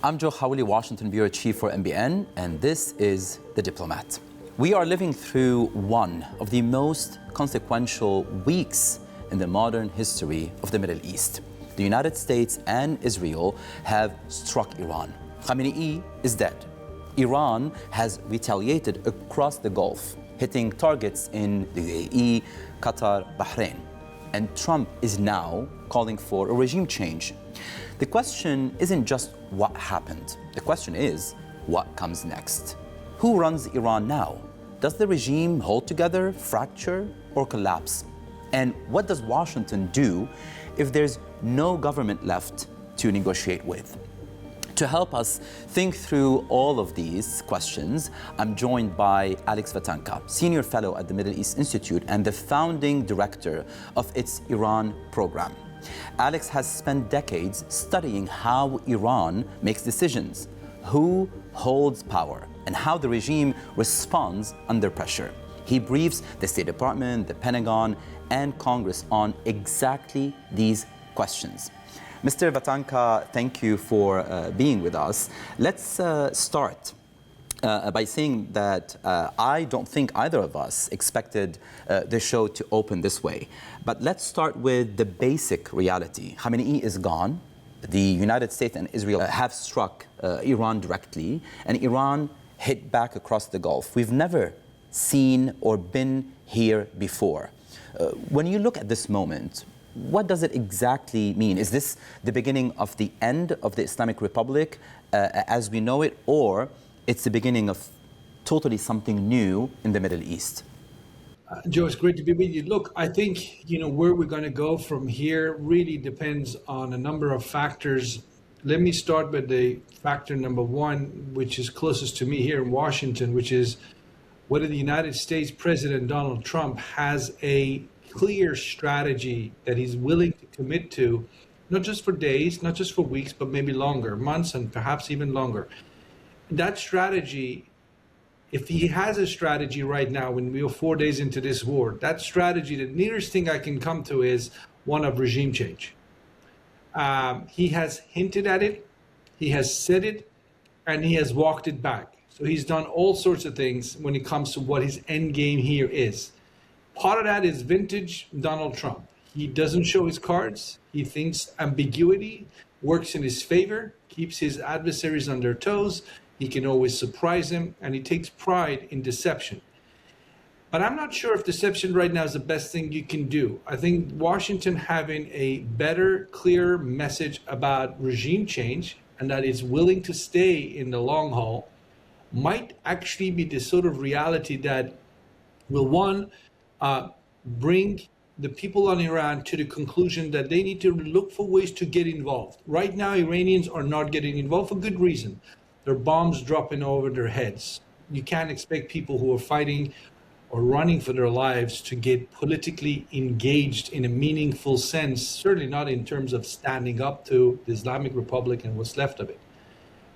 I'm Joe Khawli, Washington Bureau Chief for MBN, and this is The Diplomat. We are living through one of the most consequential weeks in the modern history of the Middle East. The United States and Israel have struck Iran. Khamenei is dead. Iran has retaliated across the Gulf, hitting targets in the UAE, Qatar, Bahrain. And Trump is now calling for a regime change. The question isn't just what happened. The question is, what comes next? Who runs Iran now? Does the regime hold together, fracture, or collapse? And what does Washington do if there's no government left to negotiate with? To help us think through all of these questions, I'm joined by Alex Fatankha, Senior Fellow at the Middle East Institute and the founding director of its Iran program. Alex has spent decades studying how Iran makes decisions, who holds power, and how the regime responds under pressure. He briefs the State Department, the Pentagon, and Congress on exactly these questions. Mr. Fatankha, thank you for being with us. Let's start by saying that I don't think either of us expected the show to open this way. But let's start with the basic reality. Khamenei is gone. The United States and Israel have struck Iran directly, and Iran hit back across the Gulf. We've never seen or been here before. When you look at this moment, what does it exactly mean? Is this the beginning of the end of the Islamic Republic as we know it, or it's the beginning of totally something new in the Middle East? Joe, it's great to be with you. Look, I think, where we're going to go from here really depends on a number of factors. Let me start with the factor number one, which is closest to me here in Washington, which is whether the United States President Donald Trump has a clear strategy that he's willing to commit to, not just for days, not just for weeks, but maybe longer, months, and perhaps even longer. That strategy, if he has a strategy right now, when we are 4 days into this war, that strategy, the nearest thing I can come to is one of regime change. He has hinted at it, he has said it, and he has walked it back. So he's done all sorts of things when it comes to what his end game here is. Part of that is vintage Donald Trump. He doesn't show his cards. He thinks ambiguity works in his favor, keeps his adversaries on their toes. He can always surprise them, and he takes pride in deception. But I'm not sure if deception right now is the best thing you can do. I think Washington having a better, clearer message about regime change and that it's willing to stay in the long haul might actually be the sort of reality that will, bring the people in Iran to the conclusion that they need to look for ways to get involved. Right now, Iranians are not getting involved for good reason. There are bombs dropping over their heads. You can't expect people who are fighting or running for their lives to get politically engaged in a meaningful sense, certainly not in terms of standing up to the Islamic Republic and what's left of it.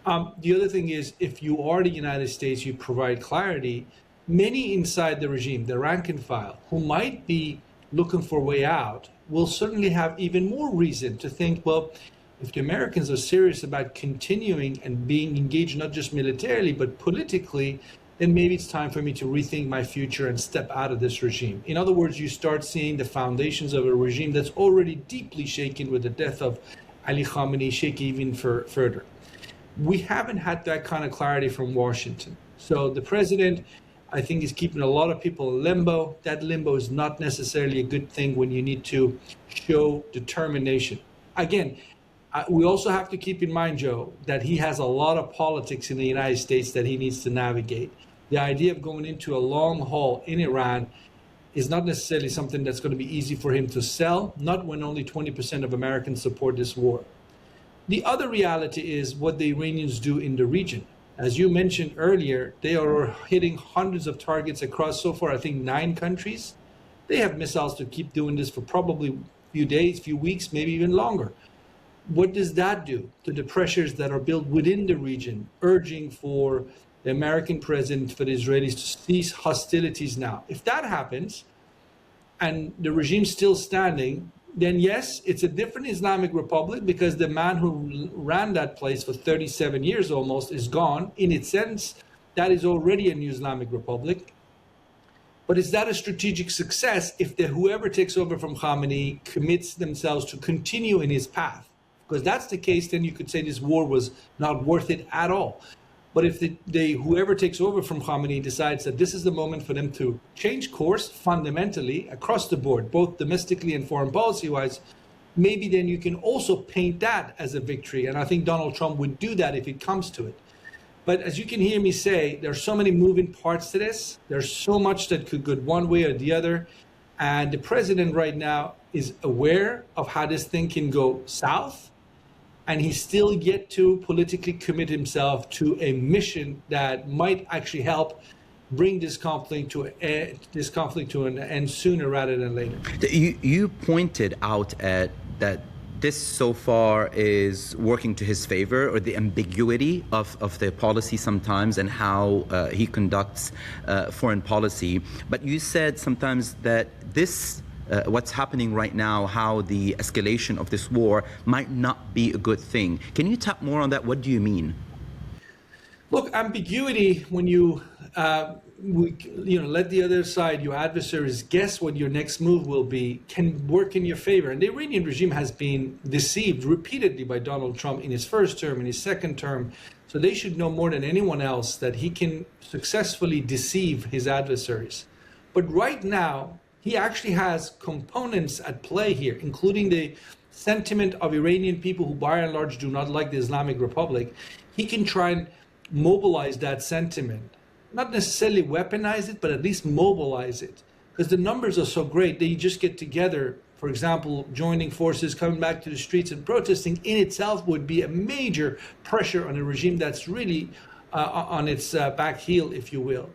The other thing is, if you are the United States, you provide clarity. Many inside the regime, the rank and file, who might be looking for a way out, will certainly have even more reason to think, well, if the Americans are serious about continuing and being engaged, not just militarily, but politically, then maybe it's time for me to rethink my future and step out of this regime. In other words, you start seeing the foundations of a regime that's already deeply shaken with the death of Ali Khamenei, shake even further. We haven't had that kind of clarity from Washington. So the president, I think, is keeping a lot of people in limbo. That limbo is not necessarily a good thing when you need to show determination. Again, we also have to keep in mind, Joe, that he has a lot of politics in the United States that he needs to navigate. The idea of going into a long haul in Iran is not necessarily something that's going to be easy for him to sell, not when only 20% of Americans support this war. The other reality is what the Iranians do in the region. As you mentioned earlier, they are hitting hundreds of targets across, so far, I think, 9 countries. They have missiles to keep doing this for probably a few days, few weeks, maybe even longer. What does that do to the pressures that are built within the region, urging for the American president, for the Israelis to cease hostilities now? If that happens, and the regime's still standing, then yes, it's a different Islamic Republic because the man who ran that place for 37 years almost is gone. In its sense, that is already a new Islamic Republic. But is that a strategic success if whoever takes over from Khamenei commits themselves to continue in his path? Because that's the case, then you could say this war was not worth it at all. But if whoever takes over from Khamenei decides that this is the moment for them to change course fundamentally across the board, both domestically and foreign policy-wise, maybe then you can also paint that as a victory. And I think Donald Trump would do that if it comes to it. But as you can hear me say, there are so many moving parts to this. There's so much that could go one way or the other. And the president right now is aware of how this thing can go south. And he's still yet to politically commit himself to a mission that might actually help bring this conflict to an end sooner rather than later. You pointed out at that this so far is working to his favor, or the ambiguity of the policy sometimes and how he conducts foreign policy. But you said sometimes that this what's happening right now, how the escalation of this war might not be a good thing. Can you tap more on that? What do you mean? Look, ambiguity, when you let the other side, your adversaries, guess what your next move will be, can work in your favor. And the Iranian regime has been deceived repeatedly by Donald Trump in his first term, in his second term. So they should know more than anyone else that he can successfully deceive his adversaries. But right now, he actually has components at play here, including the sentiment of Iranian people who by and large do not like the Islamic Republic. He can try and mobilize that sentiment, not necessarily weaponize it, but at least mobilize it. Because the numbers are so great that you just get together, for example, joining forces, coming back to the streets and protesting in itself would be a major pressure on a regime that's really on its back heel, if you will.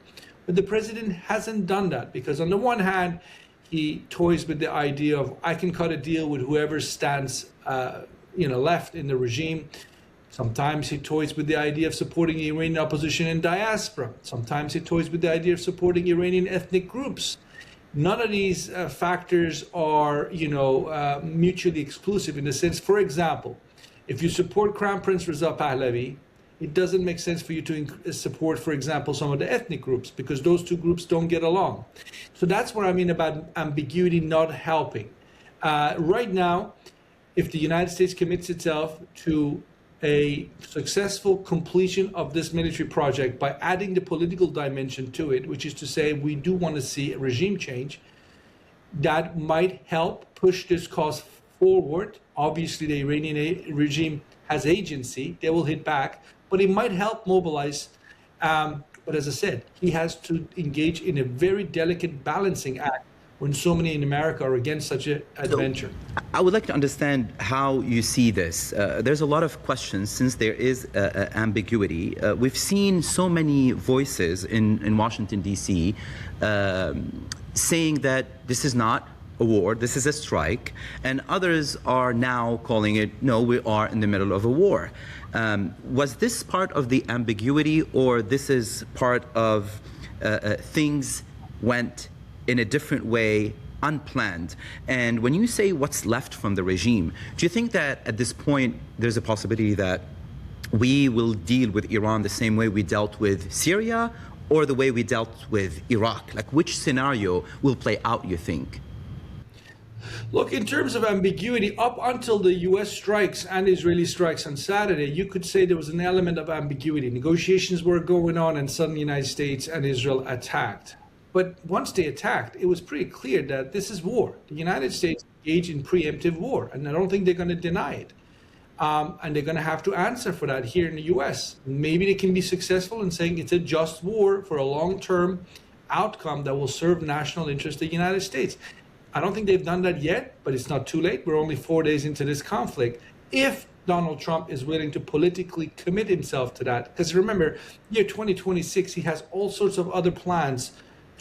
But the president hasn't done that because on the one hand, he toys with the idea of I can cut a deal with whoever stands left in the regime. Sometimes he toys with the idea of supporting Iranian opposition in diaspora. Sometimes he toys with the idea of supporting Iranian ethnic groups. None of these factors are mutually exclusive in the sense, for example, if you support Crown Prince Reza Pahlavi, it doesn't make sense for you to support, for example, some of the ethnic groups because those two groups don't get along. So that's what I mean about ambiguity not helping. Right now, if the United States commits itself to a successful completion of this military project by adding the political dimension to it, which is to say we do want to see a regime change, that might help push this cause forward. Obviously, the Iranian regime has agency. They will hit back. But it might help mobilize. But as I said, he has to engage in a very delicate balancing act when so many in America are against such an adventure. So, I would like to understand how you see this. There's a lot of questions since there is ambiguity. We've seen so many voices in Washington, D.C. Saying that this is not a war, this is a strike, and others are now calling it, no, we are in the middle of a war. Was this part of the ambiguity, or this is part of things went in a different way, unplanned? And when you say what's left from the regime, do you think that at this point there's a possibility that we will deal with Iran the same way we dealt with Syria, or the way we dealt with Iraq? Like, which scenario will play out, you think? Look, in terms of ambiguity, up until the U.S. strikes and Israeli strikes on Saturday, you could say there was an element of ambiguity. Negotiations were going on and suddenly the United States and Israel attacked. But once they attacked, it was pretty clear that this is war. The United States engaged in preemptive war, and I don't think they're going to deny it. And they're going to have to answer for that here in the U.S. Maybe they can be successful in saying it's a just war for a long-term outcome that will serve national interest of the United States. I don't think they've done that yet, but it's not too late. We're only 4 days into this conflict. If Donald Trump is willing to politically commit himself to that, because remember, year 2026, he has all sorts of other plans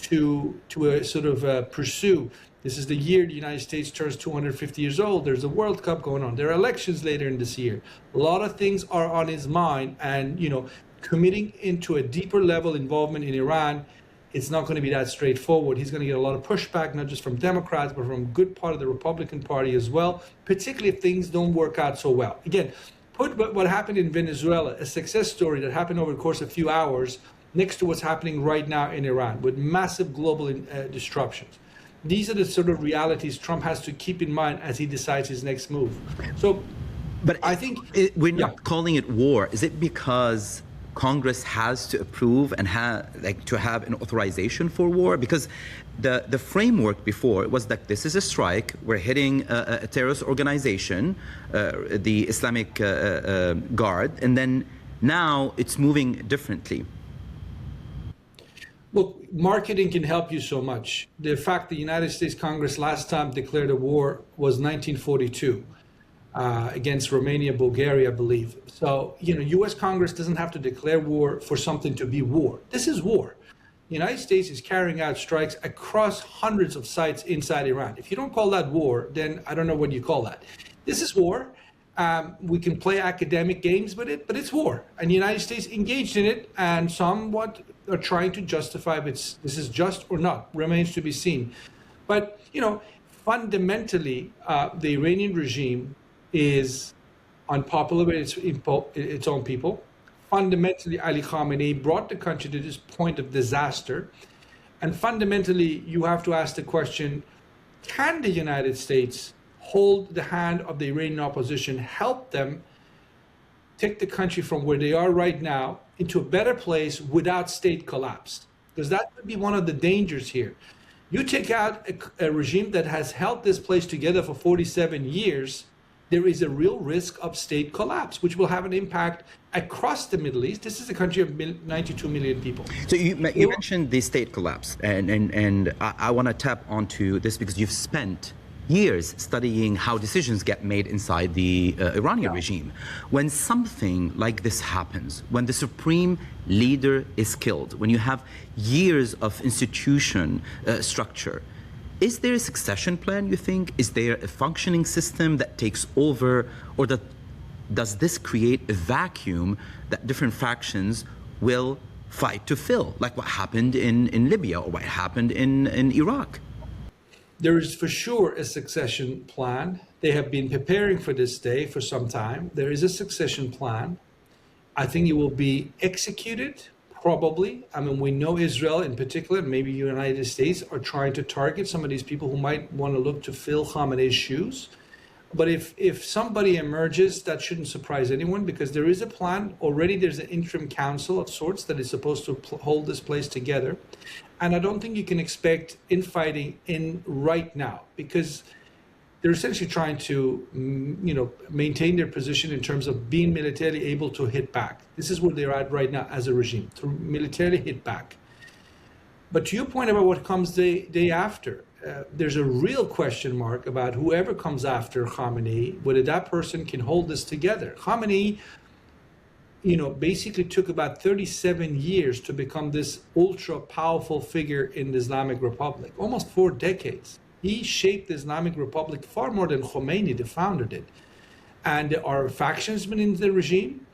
to pursue. This is the year the United States turns 250 years old. There's a World Cup going on. There are elections later in this year. A lot of things are on his mind, and committing into a deeper level involvement in Iran it's not going to be that straightforward. He's going to get a lot of pushback, not just from Democrats, but from a good part of the Republican Party as well, particularly if things don't work out so well. Again, put what happened in Venezuela, a success story that happened over the course of a few hours, next to what's happening right now in Iran with massive global disruptions. These are the sort of realities Trump has to keep in mind as he decides his next move. So, but I think we're not calling it war. Is it because Congress has to approve and to have an authorization for war? Because the framework before was that this is a strike, we're hitting a terrorist organization, the Islamic Guard, and then now it's moving differently. Look, marketing can help you so much. The fact the United States Congress last time declared a war was 1942 against Romania, Bulgaria, I believe. So, U.S. Congress doesn't have to declare war for something to be war. This is war. The United States is carrying out strikes across hundreds of sites inside Iran. If you don't call that war, then I don't know what you call that. This is war. We can play academic games with it, but it's war. And the United States engaged in it, and somewhat are trying to justify if this is just or not, remains to be seen. But, fundamentally, the Iranian regime is unpopular with its own people. Fundamentally, Ali Khamenei brought the country to this point of disaster. And fundamentally, you have to ask the question, can the United States hold the hand of the Iranian opposition, help them take the country from where they are right now into a better place without state collapse? Because that could be one of the dangers here. You take out a regime that has held this place together for 47 years, there is a real risk of state collapse, which will have an impact across the Middle East. This is a country of 92 million people. So you mentioned the state collapse, and I want to tap onto this because you've spent years studying how decisions get made inside the Iranian regime. When something like this happens, when the supreme leader is killed, when you have years of institution structure, is there a succession plan, you think? Is there a functioning system that takes over? Or does this create a vacuum that different factions will fight to fill, like what happened in Libya or what happened in Iraq? There is for sure a succession plan. They have been preparing for this day for some time. There is a succession plan. I think it will be executed, probably. I mean, we know Israel in particular, maybe the United States, are trying to target some of these people who might want to look to fill Khamenei's shoes. But if somebody emerges, that shouldn't surprise anyone, because there is a plan. Already there's an interim council of sorts that is supposed to hold this place together. And I don't think you can expect infighting in right now, because they're essentially trying to, maintain their position in terms of being militarily able to hit back. This is where they're at right now as a regime, to militarily hit back. But to your point about what comes the day after, there's a real question mark about whoever comes after Khamenei, whether that person can hold this together. Khamenei, basically took about 37 years to become this ultra powerful figure in the Islamic Republic, almost 4 decades. He shaped the Islamic Republic far more than Khomeini, the founder, did. And there are factions within the regime.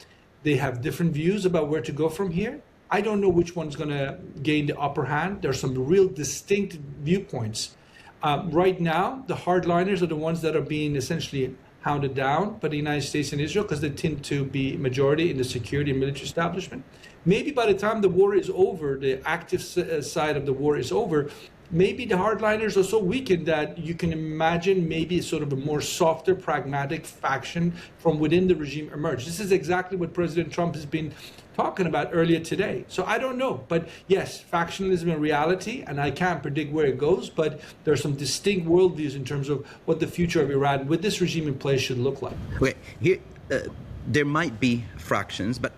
They have different views about where to go from here. I don't know which one's going to gain the upper hand. There are some real distinct viewpoints. Right now, the hardliners are the ones that are being essentially hounded down by the United States and Israel, because they tend to be majority in the security and military establishment. Maybe by the time the war is over, the active side of the war is over, maybe the hardliners are so weakened that you can imagine maybe sort of a more softer, pragmatic faction from within the regime emerge. This is exactly what President Trump has been talking about earlier today. So I don't know. But yes, factionalism in reality, and I can't predict where it goes, but there are some distinct worldviews in terms of what the future of Iran with this regime in place should look like. Okay, here, there might be fractions, but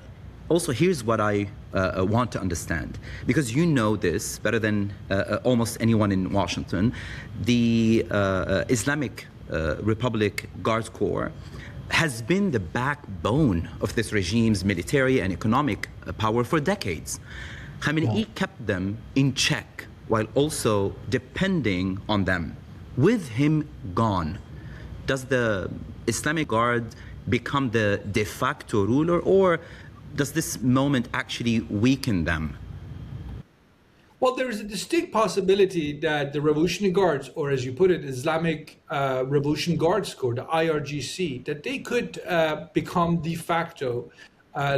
also here's what I want to understand, because you know this better than almost anyone in Washington. The Islamic Republic Guards Corps has been the backbone of this regime's military and economic power for decades. Khamenei kept them in check while also depending on them. With him gone, does the Islamic Guard become the de facto ruler, or does this moment actually weaken them? Well, there is a distinct possibility that the Revolutionary Guards, or as you put it, Islamic Revolution Guards Corps, the IRGC, that they could become de facto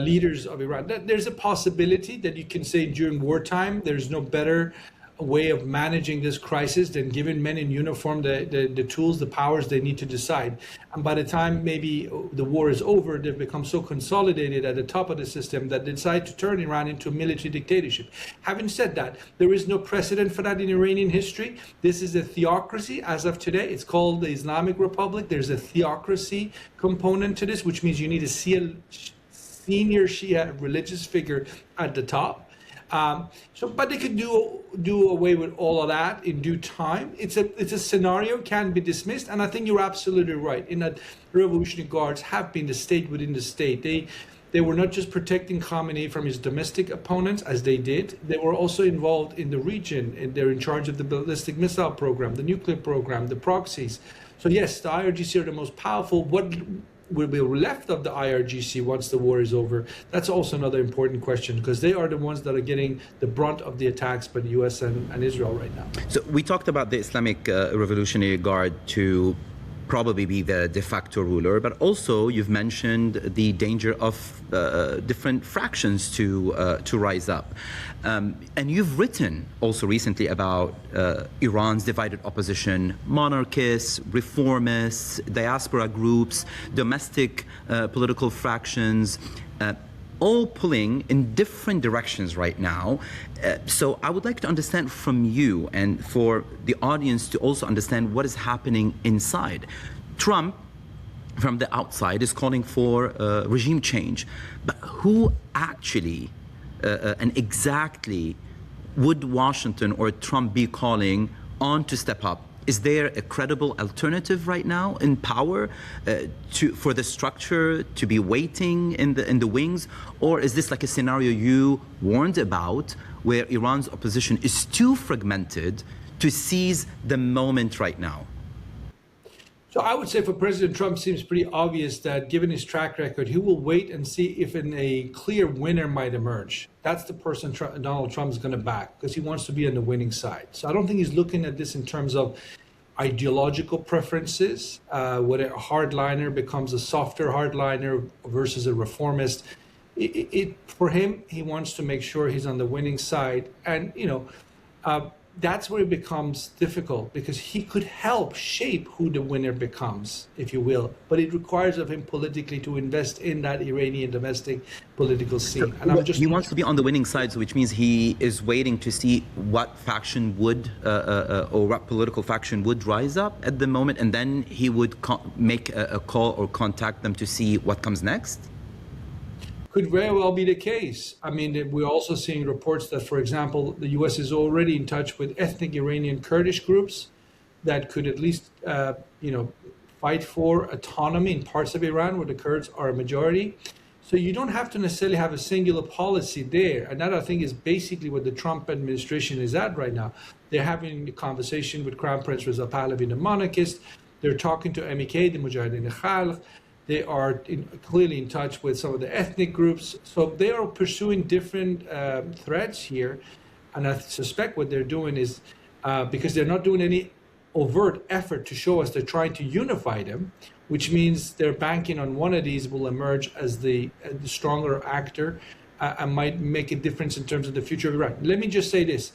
leaders of Iran. There's a possibility that you can say during wartime, there's no better way of managing this crisis than giving men in uniform the tools, the powers they need to decide. And by the time maybe the war is over, they've become so consolidated at the top of the system that they decide to turn Iran into a military dictatorship. Having said that, there is no precedent for that in Iranian history. This is a theocracy as of today. It's called the Islamic Republic. There's a theocracy component to this, which means you need to see a senior Shia religious figure at the top. But they could do away with all of that in due time. It's a scenario can be dismissed, and I think you're absolutely right in that Revolutionary Guards have been the state within the state. They were not just protecting Khamenei from his domestic opponents, as they did. They were also involved in the region, and they're in charge of the ballistic missile program, the nuclear program, the proxies. So yes, the IRGC are the most powerful. What will be left of the IRGC once the war is over? That's also another important question, because they are the ones that are getting the brunt of the attacks by the US and Israel right now. So we talked about the Islamic Revolutionary Guard to probably be the de facto ruler, but also you've mentioned the danger of different fractions to rise up. And you've written also recently about Iran's divided opposition, monarchists, reformists, diaspora groups, domestic political fractions, all pulling in different directions right now. So I would like to understand from you, and for the audience to also understand what is happening inside. Trump, from the outside, is calling for regime change. But who actually and exactly would Washington or Trump be calling on to step up? Is there a credible alternative right now in power for the structure to be waiting in the wings? Or is this like a scenario you warned about, where Iran's opposition is too fragmented to seize the moment right now? So I would say for President Trump, it seems pretty obvious that given his track record, he will wait and see if a clear winner might emerge. That's the person Donald Trump is going to back, because he wants to be on the winning side. So I don't think he's looking at this in terms of ideological preferences, whether a hardliner becomes a softer hardliner versus a reformist. For him, he wants to make sure he's on the winning side. And, that's where it becomes difficult, because he could help shape who the winner becomes, if you will. But it requires of him politically to invest in that Iranian domestic political scene. And he wants to be on the winning side, so which means he is waiting to see what faction would, or what political faction would rise up at the moment, and then he would make a call or contact them to see what comes next? Could very well be the case. I mean, we're also seeing reports that, for example, the U.S. is already in touch with ethnic Iranian Kurdish groups that could at least, fight for autonomy in parts of Iran where the Kurds are a majority. So you don't have to necessarily have a singular policy there. And that, I think, is basically what the Trump administration is at right now. They're having a conversation with Crown Prince Reza Pahlavi, the monarchist. They're talking to MEK, the Mujahideen al-Khalq. They are clearly in touch with some of the ethnic groups. So they are pursuing different threads here. And I suspect what they're doing is, because they're not doing any overt effort to show us they're trying to unify them, which means they're banking on one of these will emerge as the stronger actor and might make a difference in terms of the future of Iran. Let me just say this.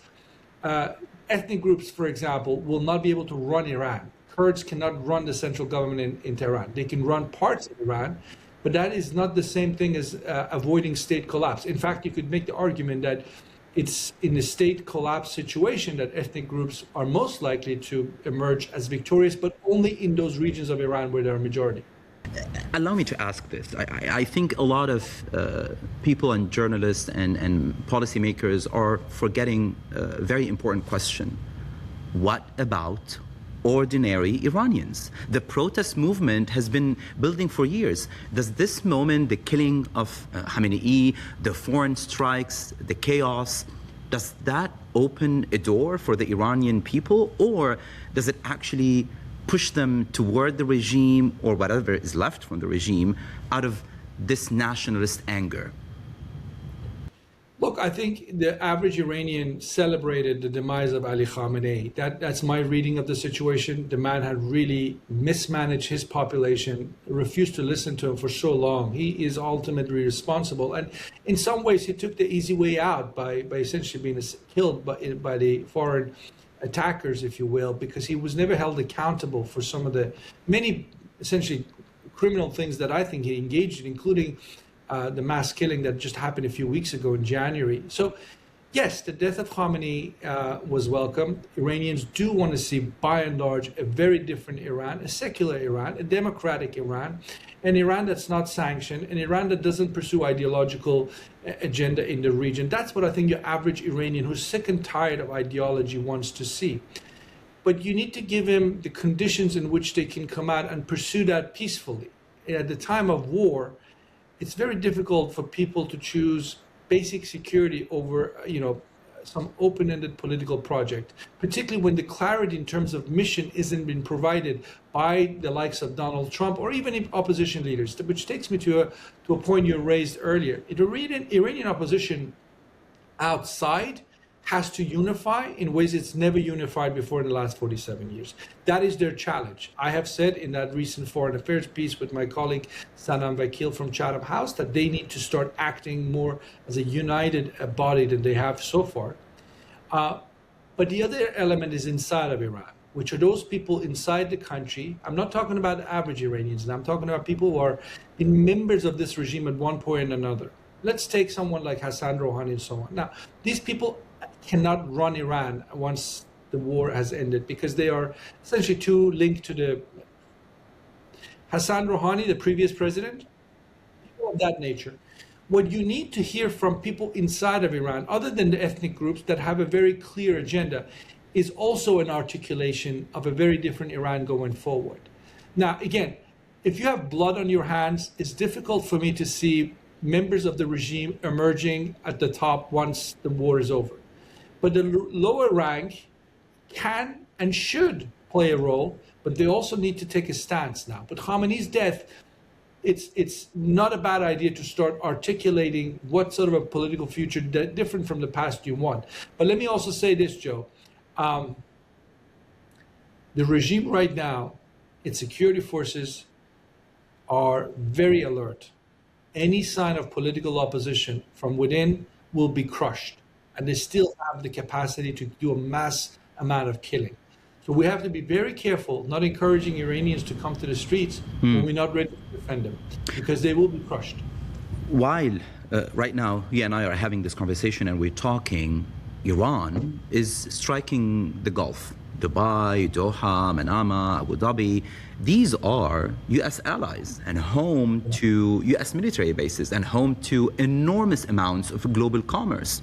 Ethnic groups, for example, will not be able to run Iran. Kurds cannot run the central government in Tehran. They can run parts of Iran, but that is not the same thing as avoiding state collapse. In fact, you could make the argument that it's in a state collapse situation that ethnic groups are most likely to emerge as victorious, but only in those regions of Iran where they're a majority. Allow me to ask this. I think a lot of people and journalists and policymakers are forgetting a very important question. What about ordinary Iranians? The protest movement has been building for years. Does this moment, the killing of Khamenei, the foreign strikes, the chaos, does that open a door for the Iranian people, or does it actually push them toward the regime or whatever is left from the regime out of this nationalist anger? Look, Look, I think the average Iranian celebrated the demise of Ali Khamenei. That's my reading of the situation. The man had really mismanaged his population, refused to listen to him for so long. He is ultimately responsible. And in some ways, he took the easy way out by essentially being killed by the foreign attackers, if you will, because he was never held accountable for some of the many essentially criminal things that I think he engaged in, including the mass killing that just happened a few weeks ago in January. So, yes, the death of Khamenei was welcome. Iranians do want to see, by and large, a very different Iran, a secular Iran, a democratic Iran, an Iran that's not sanctioned, an Iran that doesn't pursue ideological agenda in the region. That's what I think your average Iranian who's sick and tired of ideology wants to see. But you need to give him the conditions in which they can come out and pursue that peacefully. At the time of war, it's very difficult for people to choose basic security over, some open-ended political project, particularly when the clarity in terms of mission isn't been provided by the likes of Donald Trump or even opposition leaders, which takes me to a point you raised earlier. Iranian opposition outside has to unify in ways it's never unified before in the last 47 years. That is their challenge. I have said in that recent foreign affairs piece with my colleague Sanam Vakil from Chatham House that they need to start acting more as a united body than they have so far. But the other element is inside of Iran, which are those people inside the country. I'm not talking about average Iranians, and I'm talking about people who are been members of this regime at one point or another. Let's take someone like Hassan Rouhani and so on. Now, these people cannot run Iran once the war has ended because they are essentially too linked to the Hassan Rouhani, the previous president, people of that nature. What you need to hear from people inside of Iran, other than the ethnic groups that have a very clear agenda, is also an articulation of a very different Iran going forward. Now, again, if you have blood on your hands, it's difficult for me to see members of the regime emerging at the top once the war is over. But the lower rank can and should play a role, but they also need to take a stance now. But Khamenei's death, it's not a bad idea to start articulating what sort of a political future different from the past you want. But let me also say this, Joe. The regime right now, its security forces are very alert. Any sign of political opposition from within will be crushed. And they still have the capacity to do a mass amount of killing. So we have to be very careful, not encouraging Iranians to come to the streets when we're not ready to defend them, because they will be crushed. While right now you and I are having this conversation and we're talking, Iran is striking the Gulf. Dubai, Doha, Manama, Abu Dhabi. These are U.S. allies and home to U.S. military bases and home to enormous amounts of global commerce.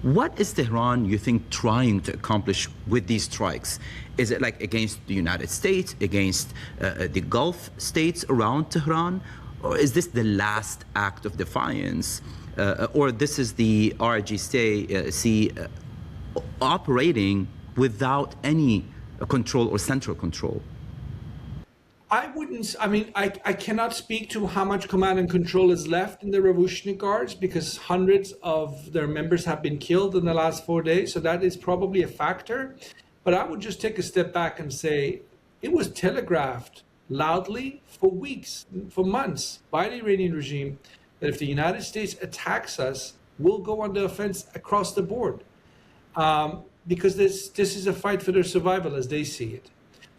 What is Tehran, you think, trying to accomplish with these strikes? Is it like against the United States, against the Gulf states around Tehran? Or is this the last act of defiance? Or this is the RGC operating without any control or central control? I cannot speak to how much command and control is left in the Revolutionary Guards because hundreds of their members have been killed in the last 4 days. So that is probably a factor. But I would just take a step back and say it was telegraphed loudly for weeks, for months by the Iranian regime that if the United States attacks us, we'll go on the offense across the board. Because this is a fight for their survival as they see it.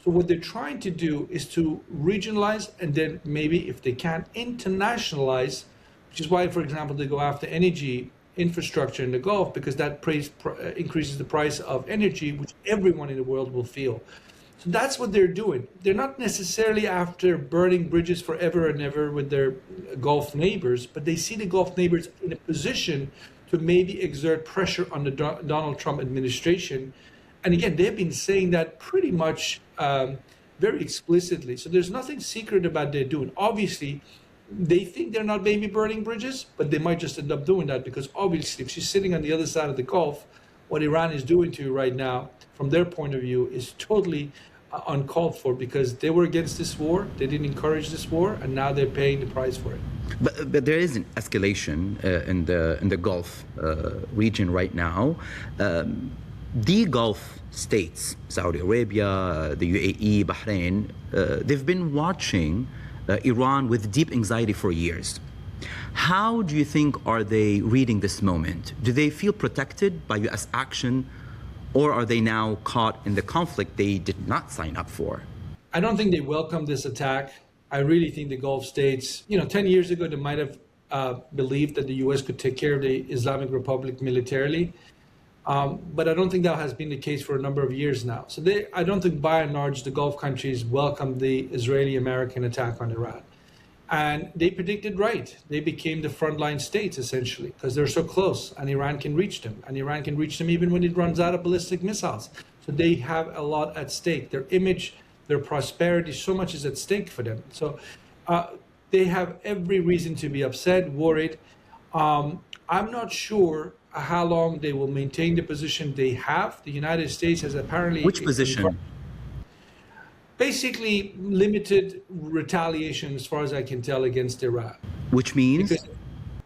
So what they're trying to do is to regionalize and then maybe, if they can, internationalize, which is why, for example, they go after energy infrastructure in the Gulf, because that increases the price of energy, which everyone in the world will feel. So that's what they're doing. They're not necessarily after burning bridges forever and ever with their Gulf neighbors, but they see the Gulf neighbors in a position to maybe exert pressure on the Donald Trump administration. And again, they've been saying that pretty much very explicitly. So there's nothing secret about they're doing. Obviously, they think they're not maybe burning bridges, but they might just end up doing that because obviously if she's sitting on the other side of the Gulf, what Iran is doing to you right now, from their point of view, is totally uncalled for because they were against this war, they didn't encourage this war, and now they're paying the price for it. But there is an escalation in the Gulf region right now. The Gulf states, Saudi Arabia, the UAE, Bahrain, they've been watching Iran with deep anxiety for years. How do you think are they reading this moment? Do they feel protected by U.S. action, or are they now caught in the conflict they did not sign up for? I don't think they welcome this attack. I really think the Gulf states, 10 years ago, they might have believed that the U.S. could take care of the Islamic Republic militarily. But I don't think that has been the case for a number of years now. So I don't think by and large the Gulf countries welcome the Israeli-American attack on Iran. And they predicted right. They became the frontline states essentially because they're so close and Iran can reach them. And Iran can reach them even when it runs out of ballistic missiles. So they have a lot at stake. Their image, their prosperity, so much is at stake for them. So they have every reason to be upset, worried. I'm not sure how long they will maintain the position they have. The United States has apparently... Which position? Basically limited retaliation, as far as I can tell, against Iran. Which means?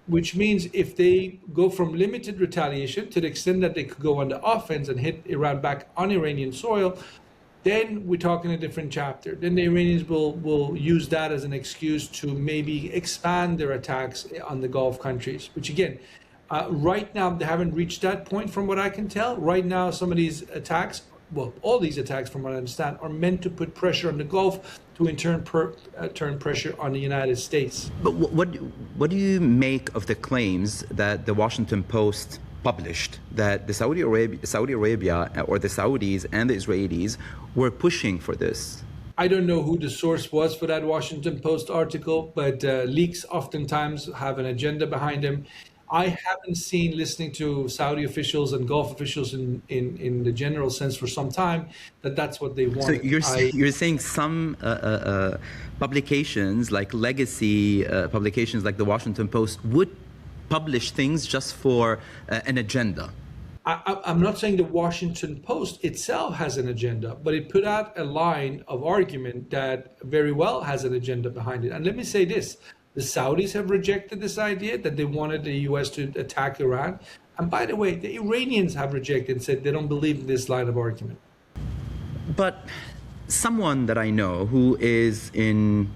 Which means if they go from limited retaliation to the extent that they could go on the offense and hit Iran back on Iranian soil, then we're talking a different chapter. Then the Iranians will use that as an excuse to maybe expand their attacks on the Gulf countries, which again, right now, they haven't reached that point from what I can tell. Right now, some of these attacks, well, all these attacks from what I understand, are meant to put pressure on the Gulf to in turn turn pressure on the United States. But what do you make of the claims that the Washington Post published that the Saudi Arabia or the Saudis and the Israelis were pushing for this? I don't know who the source was for that Washington Post article, but leaks oftentimes have an agenda behind them. I haven't seen, listening to Saudi officials and Gulf officials in the general sense for some time, that's what they want. So you're saying some publications, like legacy publications like the Washington Post, would publish things just for an agenda? I'm not saying the Washington Post itself has an agenda, but it put out a line of argument that very well has an agenda behind it. And let me say this. The Saudis have rejected this idea that they wanted the U.S. to attack Iran. And by the way, the Iranians have rejected and said they don't believe in this line of argument. But someone that I know who is in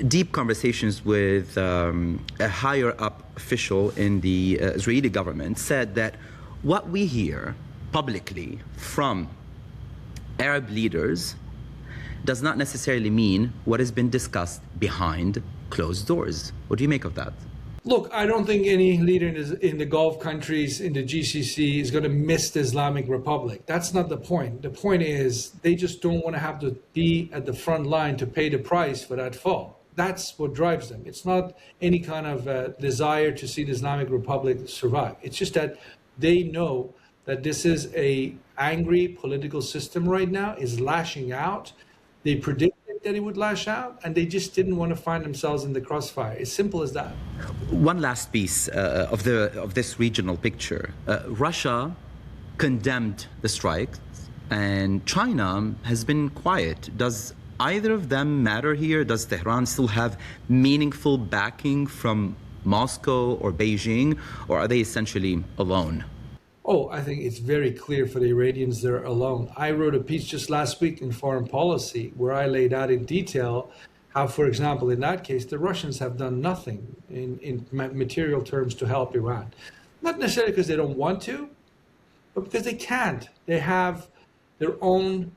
deep conversations with a higher up official in the Israeli government said that what we hear publicly from Arab leaders does not necessarily mean what has been discussed behind closed doors. What do you make of that? Look, I don't think any leader in the Gulf countries, in the GCC, is going to miss the Islamic Republic. That's not the point. The point is they just don't want to have to be at the front line to pay the price for that fall. That's what drives them. It's not any kind of desire to see the Islamic Republic survive. It's just that they know that this is an angry political system right now, is lashing out. They predicted that it would lash out, and they just didn't want to find themselves in the crossfire. It's simple as that. One last piece of this regional picture. Russia condemned the strikes, and China has been quiet. Does either of them matter here? Does Tehran still have meaningful backing from Moscow or Beijing, or are they essentially alone? Oh, I think it's very clear for the Iranians they're alone. I wrote a piece just last week in Foreign Policy where I laid out in detail how, for example, in that case, the Russians have done nothing in material terms to help Iran. Not necessarily because they don't want to, but because they can't. They have their own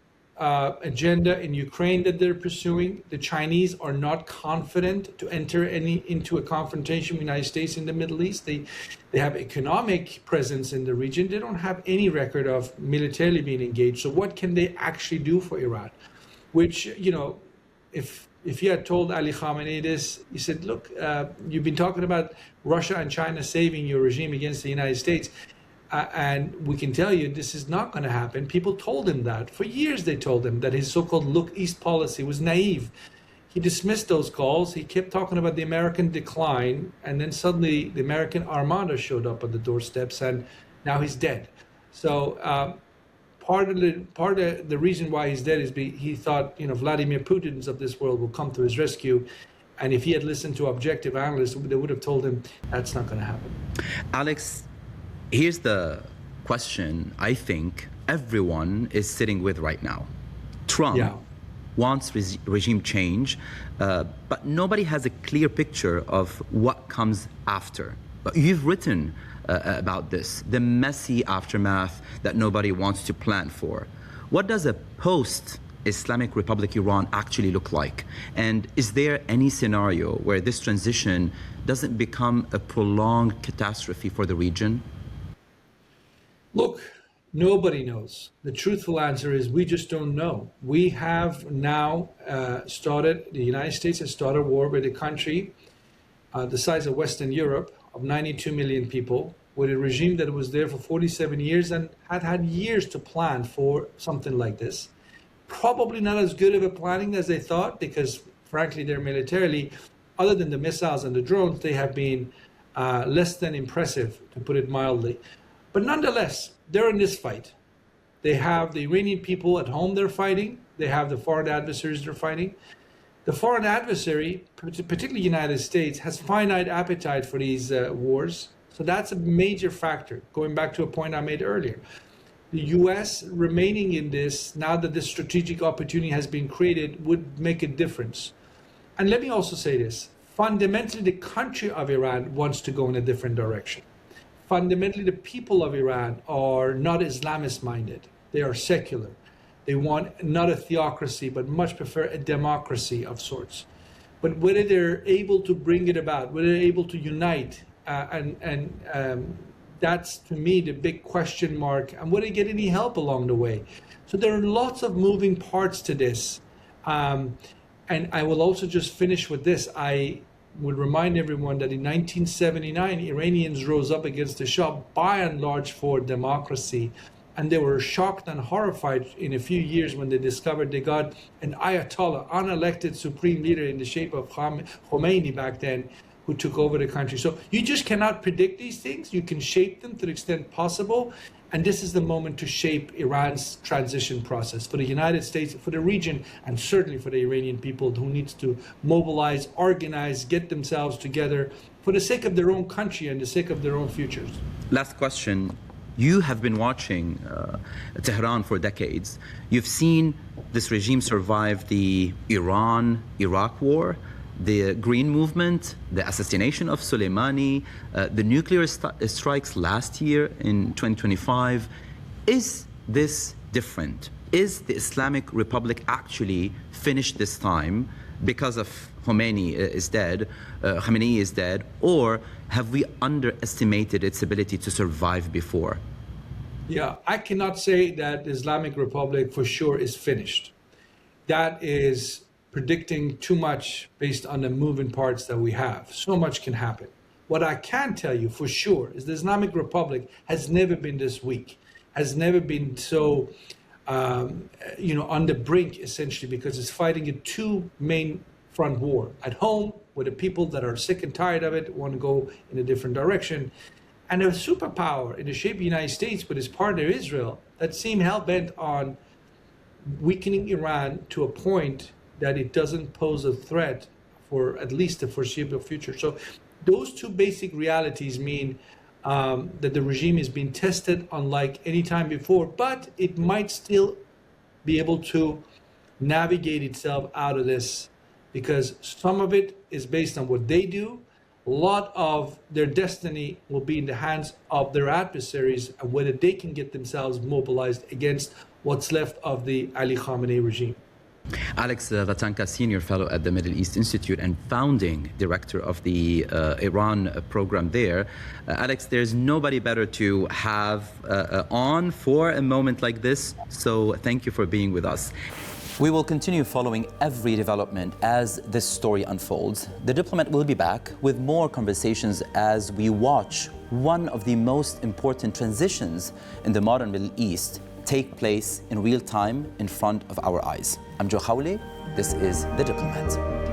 agenda in Ukraine that they're pursuing. The Chinese are not confident to enter into a confrontation with the United States in the Middle East. They have economic presence in the region. They don't have any record of militarily being engaged. So what can they actually do for Iran? Which, if you had told Ali Khamenei this, he said, look, you've been talking about Russia and China saving your regime against the United States. And we can tell you this is not going to happen. People told him that. For years they told him that his so-called look east policy was naive. He dismissed those calls. He kept talking about the American decline. And then suddenly the American Armada showed up on the doorsteps and now he's dead. So part of the reason why he's dead is he thought, Vladimir Putin's of this world will come to his rescue. And if he had listened to objective analysts, they would have told him that's not going to happen. Alex, here's the question I think everyone is sitting with right now. Trump wants regime change, but nobody has a clear picture of what comes after. But you've written about this, the messy aftermath that nobody wants to plan for. What does a post-Islamic Republic Iran actually look like? And is there any scenario where this transition doesn't become a prolonged catastrophe for the region? Look, nobody knows. The truthful answer is we just don't know. We have now the United States has started a war with a country the size of Western Europe, of 92 million people, with a regime that was there for 47 years and had years to plan for something like this. Probably not as good of a planning as they thought, because frankly, they're militarily, other than the missiles and the drones, they have been less than impressive, to put it mildly. But nonetheless, they're in this fight. They have the Iranian people at home they're fighting. They have the foreign adversaries they're fighting. The foreign adversary, particularly the United States, has finite appetite for these wars. So that's a major factor, going back to a point I made earlier. The U.S. remaining in this, now that this strategic opportunity has been created, would make a difference. And let me also say this. Fundamentally, the country of Iran wants to go in a different direction. Fundamentally, the people of Iran are not Islamist-minded. They are secular. They want not a theocracy, but much prefer a democracy of sorts. But whether they're able to bring it about, whether they're able to unite, that's, to me, the big question mark, and whether they get any help along the way. So there are lots of moving parts to this. And I will also just finish with this. I would remind everyone that in 1979, Iranians rose up against the Shah by and large for democracy. And they were shocked and horrified in a few years when they discovered they got an Ayatollah, unelected supreme leader in the shape of Khamenei back then, who took over the country. So you just cannot predict these things. You can shape them to the extent possible. And this is the moment to shape Iran's transition process for the United States, for the region, and certainly for the Iranian people, who needs to mobilize, organize, get themselves together for the sake of their own country and the sake of their own futures. Last question. You have been watching Tehran for decades. You've seen this regime survive the Iran-Iraq war, the Green Movement, the assassination of Soleimani, the nuclear strikes last year in 2025. Is this different? Is the Islamic Republic actually finished this time because of Khamenei is dead, or have we underestimated its ability to survive before? Yeah, I cannot say that the Islamic Republic for sure is finished. That is predicting too much based on the moving parts that we have. So much can happen. What I can tell you for sure is the Islamic Republic has never been this weak, has never been so, on the brink, essentially, because it's fighting a two main front war. At home, with the people that are sick and tired of it, want to go in a different direction. And a superpower in the shape of the United States with its partner Israel that seem hell-bent on weakening Iran to a point that it doesn't pose a threat for at least the foreseeable future. So those two basic realities mean that the regime is being tested unlike any time before, but it might still be able to navigate itself out of this, because some of it is based on what they do. A lot of their destiny will be in the hands of their adversaries, and whether they can get themselves mobilized against what's left of the Ali Khamenei regime. Alex Fatankà, Senior Fellow at the Middle East Institute and founding director of the Iran program there. Alex, there's nobody better to have on for a moment like this, so thank you for being with us. We will continue following every development as this story unfolds. The Diplomat will be back with more conversations as we watch one of the most important transitions in the modern Middle East take place in real time in front of our eyes. I'm Joe Khawli. This is The Diplomat.